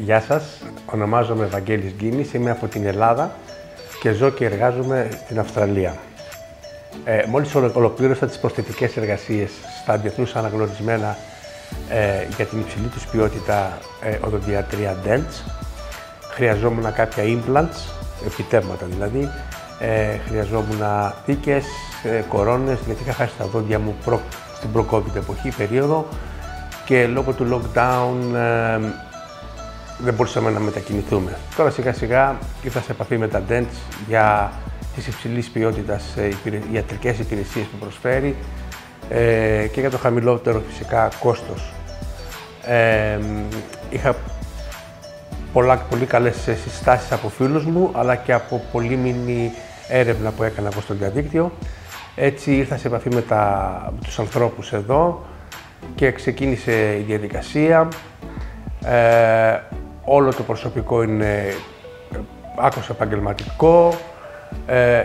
Γεια σας, ονομάζομαι Βαγγέλης Γκίνης, είμαι από την Ελλάδα και ζω και εργάζομαι στην Αυστραλία. Μόλις ολοκλήρωσα τις προσθετικές εργασίες στα διεθνώς αναγνωρισμένα για την υψηλή τους ποιότητα οδοντιατρία Dents, χρειαζόμουν κάποια implants, επιτεύγματα δηλαδή, χρειαζόμουν θήκες, κορώνες, γιατί είχα χάσει τα δόντια μου στην προ-COVID εποχή, περίοδο, και λόγω του lockdown δεν μπορούσαμε να μετακινηθούμε. Τώρα σιγά σιγά ήρθα σε επαφή με τα Dents για τις υψηλής ποιότητας ιατρικές υπηρεσίες που προσφέρει και για το χαμηλότερο φυσικά κόστος. Είχα πολύ καλές συστάσεις από φίλους μου, αλλά και από πολύμηνη έρευνα που έκανα από στο διαδίκτυο. Έτσι ήρθα σε επαφή με τους ανθρώπους εδώ και ξεκίνησε η διαδικασία. Όλο το προσωπικό είναι άκρως επαγγελματικό.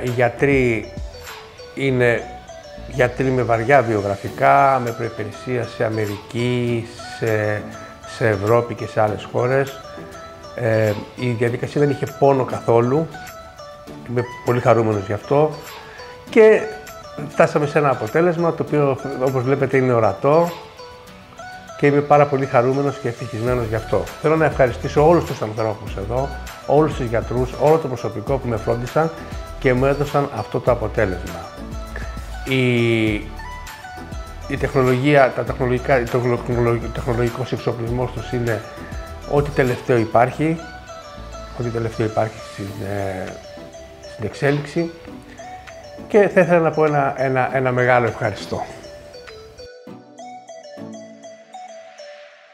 Οι γιατροί είναι γιατροί με βαριά βιογραφικά, με προϋπηρεσία σε Αμερική, σε Ευρώπη και σε άλλες χώρες. Η διαδικασία δεν είχε πόνο καθόλου. Είμαι πολύ χαρούμενος γι' αυτό και φτάσαμε σε ένα αποτέλεσμα το οποίο, όπως βλέπετε, είναι ορατό και είμαι πάρα πολύ χαρούμενος και ευτυχισμένος γι' αυτό. Θέλω να ευχαριστήσω όλους τους ανθρώπους εδώ, όλους τους γιατρούς, όλο το προσωπικό που με φρόντισαν και μου έδωσαν αυτό το αποτέλεσμα. Η τεχνολογία, ο τεχνολογικός εξοπλισμός τους είναι ό,τι τελευταίο υπάρχει, στην εξέλιξη, και θα ήθελα να πω ένα μεγάλο ευχαριστώ.